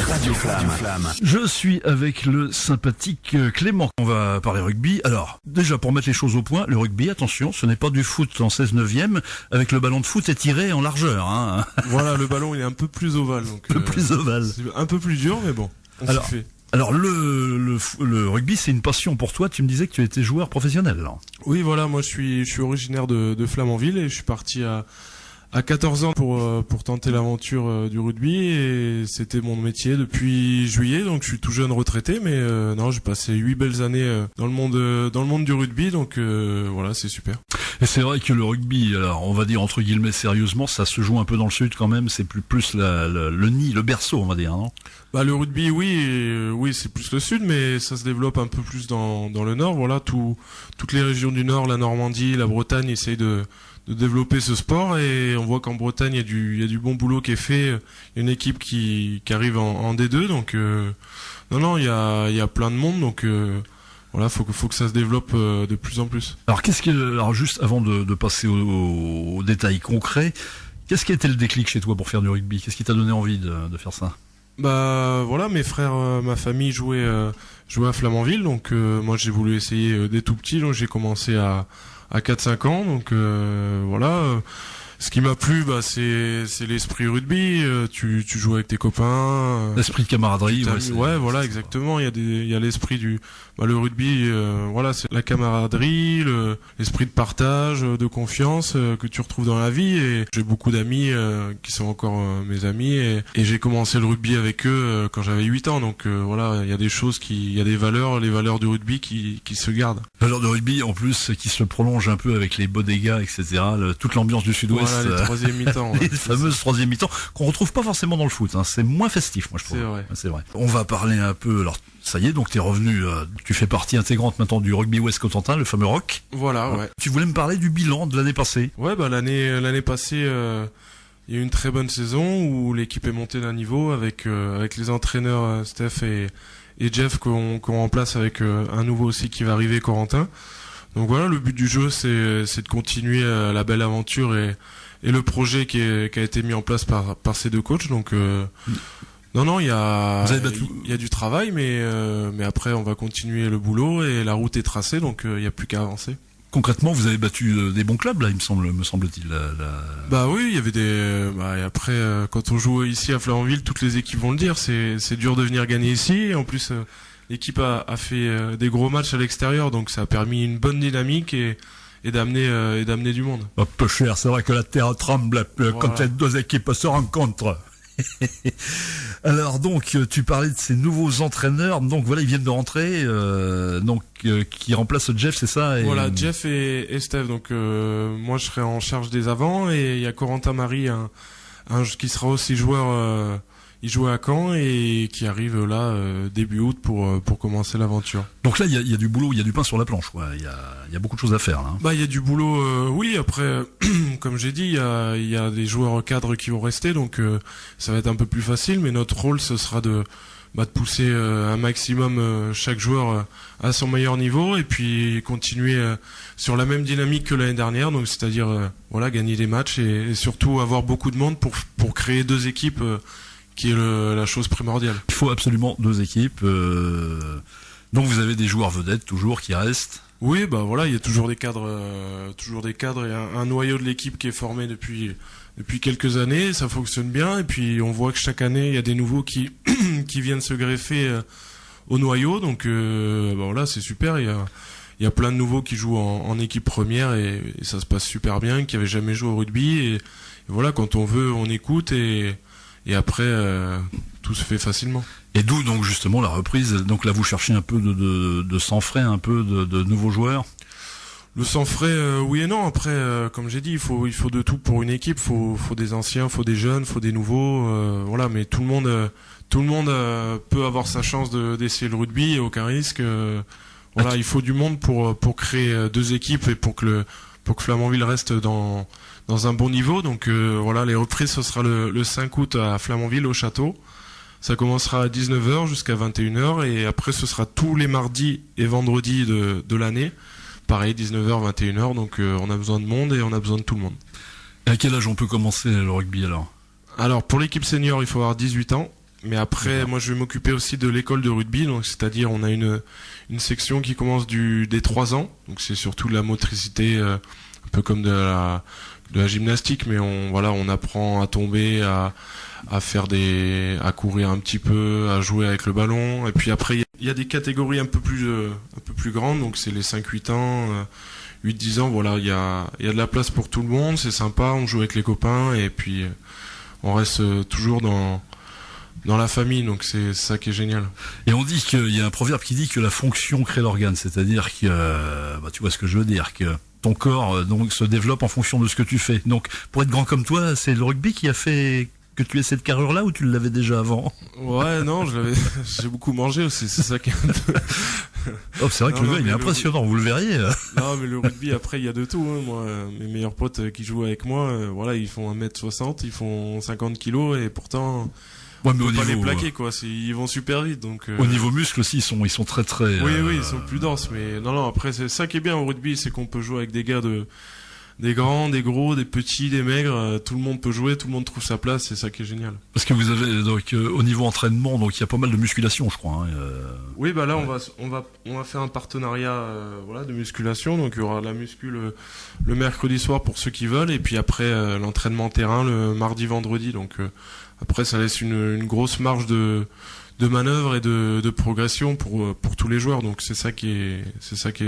Radio Flamme. Je suis avec le sympathique Clément. On va parler rugby. Alors, déjà pour mettre les choses au point, le rugby, attention, ce n'est pas du foot en 16/9 avec le ballon de foot étiré en largeur. Hein. Voilà, le ballon il est un peu plus ovale. Donc, un peu plus ovale. C'est un peu plus dur, mais bon, on s'y fait. Alors le rugby, c'est une passion pour toi. Tu me disais que tu étais joueur professionnel. Alors. Oui, voilà, moi je suis originaire de Flamanville et je suis parti à 14 ans pour tenter l'aventure du rugby et c'était mon métier depuis juillet, donc je suis tout jeune retraité, mais non, j'ai passé 8 belles années dans le monde du rugby, donc voilà, c'est super. Et c'est vrai que le rugby, alors on va dire entre guillemets sérieusement, ça se joue un peu dans le sud quand même, c'est plus le nid, le berceau, on va dire, non? Bah le rugby, oui, c'est plus le sud, mais ça se développe un peu plus dans le nord. Voilà, toutes les régions du nord, la Normandie, la Bretagne essayent de développer ce sport et on voit qu'en Bretagne il y a du bon boulot qui est fait. Il y a une équipe qui arrive en D2, donc non, il y a plein de monde, donc voilà, faut que ça se développe de plus en plus. Alors juste avant de passer aux détails concrets, qu'est-ce qui a été le déclic chez toi pour faire du rugby? Qu'est-ce qui t'a donné envie de faire ça? Bah voilà, mes frères, ma famille jouait à Flamanville, donc moi j'ai voulu essayer dès tout petit, donc j'ai commencé à 4-5 ans, donc voilà. Ce qui m'a plu, bah c'est l'esprit rugby. Tu joues avec tes copains. L'esprit de camaraderie. Ouais, voilà, exactement. Il y a l'esprit le rugby. Voilà, c'est la camaraderie, l'esprit de partage, de confiance que tu retrouves dans la vie. Et j'ai beaucoup d'amis qui sont encore mes amis. Et j'ai commencé le rugby avec eux quand j'avais 8 ans. Donc voilà, il y a des choses il y a des valeurs, les valeurs du rugby qui se gardent. Valeurs de rugby en plus qui se prolongent un peu avec les bodegas, etc. Toute l'ambiance du Sud-Ouest. Voilà, les troisième mi-temps. Les fameuses troisième mi-temps qu'on retrouve pas forcément dans le foot. Hein. C'est moins festif, moi je trouve. C'est vrai. On va parler un peu. Alors ça y est, donc t'es revenu. Tu fais partie intégrante maintenant du Rugby Ouest Cotentin, le fameux ROC. Voilà, ouais. Tu voulais me parler du bilan de l'année passée. Ouais, bah l'année passée, il y a eu une très bonne saison où l'équipe est montée d'un niveau avec les entraîneurs Steph et Jeff qu'on remplace avec un nouveau aussi qui va arriver, Corentin. Donc voilà, le but du jeu c'est de continuer la belle aventure et le projet qui a été mis en place par ces deux coachs. Donc non, il y a du travail, mais après on va continuer le boulot et la route est tracée, donc il y a plus qu'à avancer. Concrètement, vous avez battu des bons clubs là, me semble-t-il. Bah oui, il y avait et après quand on joue ici à Flamanville, toutes les équipes vont le dire, c'est dur de venir gagner ici. Et en plus l'équipe a fait des gros matchs à l'extérieur, donc ça a permis une bonne dynamique et d'amener du monde. Un peu cher, c'est vrai que la terre tremble quand les deux équipes se rencontrent. Alors donc tu parlais de ces nouveaux entraîneurs, donc voilà, ils viennent de rentrer, qui remplacent Jeff, c'est ça? Voilà, Jeff et Steph. Donc moi je serai en charge des avants et il y a Corentin Marie, qui sera aussi joueur. Il jouait à Caen et qui arrive là début août pour commencer l'aventure. Donc là il y a du boulot, il y a du pain sur la planche, quoi. Il y a beaucoup de choses à faire là. Bah il y a du boulot, oui. Après, comme j'ai dit, il y a des joueurs cadres qui vont rester, donc ça va être un peu plus facile. Mais notre rôle ce sera de pousser un maximum chaque joueur à son meilleur niveau et puis continuer sur la même dynamique que l'année dernière. Donc c'est-à-dire voilà, gagner des matchs et surtout avoir beaucoup de monde pour créer deux équipes. Qui est la chose primordiale. Il faut absolument deux équipes. Donc vous avez des joueurs vedettes toujours qui restent. Oui, bah voilà, il y a toujours des cadres et un noyau de l'équipe qui est formé depuis quelques années. Ça fonctionne bien et puis on voit que chaque année il y a des nouveaux qui viennent se greffer au noyau. Donc voilà, c'est super. Il y a plein de nouveaux qui jouent en équipe première et ça se passe super bien, qui avaient jamais joué au rugby et voilà, quand on veut, on écoute et après tout se fait facilement. Et d'où donc justement la reprise. Donc là vous cherchez un peu de sang frais, un peu de nouveaux joueurs. Le sang frais, oui et non. Après, comme j'ai dit, il faut de tout pour une équipe. Faut des anciens, faut des jeunes, faut des nouveaux. Voilà, mais tout le monde peut avoir sa chance d'essayer le rugby et aucun risque. Voilà, il faut du monde pour créer deux équipes et pour que Flamanville reste dans un bon niveau. Donc voilà, les reprises ce sera le 5 août à Flamanville au château. Ça commencera à 19h jusqu'à 21h et après ce sera tous les mardis et vendredis de l'année. Pareil, 19h, 21h, donc on a besoin de monde et on a besoin de tout le monde. Et à quel âge on peut commencer le rugby alors ? Alors pour l'équipe senior, il faut avoir 18 ans. Mais après, moi, je vais m'occuper aussi de l'école de rugby. Donc, c'est-à-dire, on a une section qui commence des 3 ans. Donc, c'est surtout de la motricité, un peu comme de la gymnastique, mais on apprend à tomber, à courir un petit peu, à jouer avec le ballon. Et puis après, il y a des catégories un peu plus grandes. Donc, c'est les 5-8 ans, 8-10 ans. Voilà, il y a de la place pour tout le monde. C'est sympa. On joue avec les copains et puis on reste toujours dans la famille, donc c'est ça qui est génial. Et on dit qu'il y a un proverbe qui dit que la fonction crée l'organe, c'est-à-dire que, tu vois ce que je veux dire, que ton corps donc se développe en fonction de ce que tu fais. Donc pour être grand comme toi, c'est le rugby qui a fait que tu aies cette carrure-là ou tu l'avais déjà avant? Ouais, non, j'ai beaucoup mangé aussi, c'est ça qui est un peu... Oh, c'est vrai que le gars, il est impressionnant, vous le verriez. Non, mais le rugby, après, il y a de tout. Hein. Moi, mes meilleurs potes qui jouent avec moi, voilà, ils font 1m60, ils font 50 kilos et pourtant... Ouais, mais on peut pas les plaquer, quoi. Ils vont super vite, donc. Au niveau muscles aussi, ils sont très très. Oui, ils sont plus denses, mais non. Après, c'est ça qui est bien au rugby, c'est qu'on peut jouer avec des gars des grands, des gros, des petits, des maigres. Tout le monde peut jouer, tout le monde trouve sa place. C'est ça qui est génial. Parce que vous avez donc au niveau entraînement, donc il y a pas mal de musculation, je crois. Hein, Oui, bah là, on va faire un partenariat, de musculation. Donc il y aura la muscu le mercredi soir pour ceux qui veulent, et puis après l'entraînement terrain le mardi, vendredi. Donc après, ça laisse une grosse marge de manœuvre et de progression pour tous les joueurs. Donc c'est ça qui est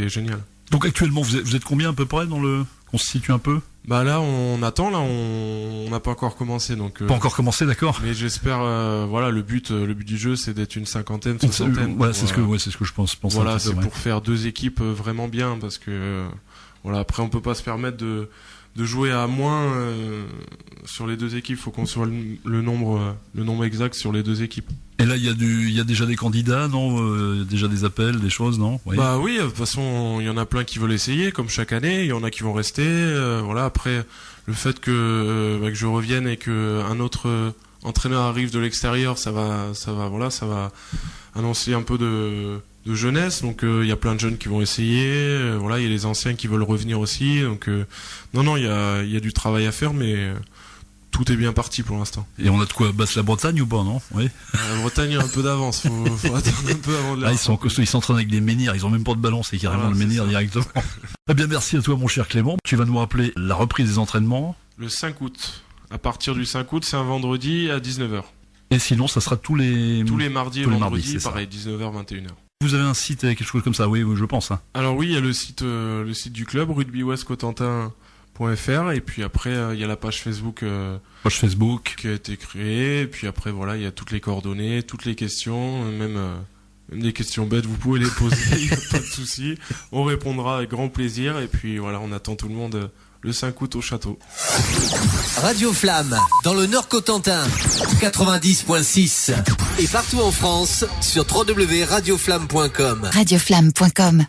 génial. Donc actuellement, vous êtes combien à peu près qu'on se situe un peu? Bah là, on attend. Là, on n'a pas encore commencé. Donc pas encore commencé, d'accord. Mais j'espère. Le but du jeu, c'est d'être une 50aine, 60aine. Ouais, c'est ce que je pense. Voilà, c'est pour faire 2 équipes vraiment bien, parce que après, on peut pas se permettre de jouer à moins sur les 2 équipes. Faut qu'on soit le nombre exact sur les 2 équipes. Et là, il y a déjà des candidats, non? Déjà des appels, des choses, non? Oui. Bah oui, de toute façon, il y en a plein qui veulent essayer, comme chaque année. Il y en a qui vont rester. Après, le fait que je revienne et que un autre entraîneur arrive de l'extérieur, ça va annoncer un peu de jeunesse. Donc il y a plein de jeunes qui vont essayer. Il y a les anciens qui veulent revenir aussi. Donc non, il y a du travail à faire, mais tout est bien parti pour l'instant. Et on a de quoi battre la Bretagne ou pas, non? Oui. La Bretagne a un peu d'avance. Faut attendre un peu avant de la. Ils sont costauds, ils s'entraînent avec des menhirs. Ils ont même pas de ballon, c'est carrément le menhir directement. Eh bien, merci à toi, mon cher Clément. Tu vas nous rappeler la reprise des entraînements. Le 5 août. À partir du 5 août, c'est un vendredi à 19h. Et sinon, ça sera tous les mardis et vendredis, pareil, 19h, 21h. Vous avez un site avec quelque chose comme ça? Oui, je pense. Hein. Alors oui, il y a le site du club, rugbywestcotentin.fr, et puis après, il y a la page Facebook qui a été créée, et puis après, il y a toutes les coordonnées, toutes les questions, même des questions bêtes, vous pouvez les poser, il n'y a pas de souci. On répondra avec grand plaisir, et puis on attend tout le monde le 5 août au château. Radio Flamme, dans le Nord-Cotentin, 90.6, et partout en France, sur www.radioflamme.com. Radioflamme.com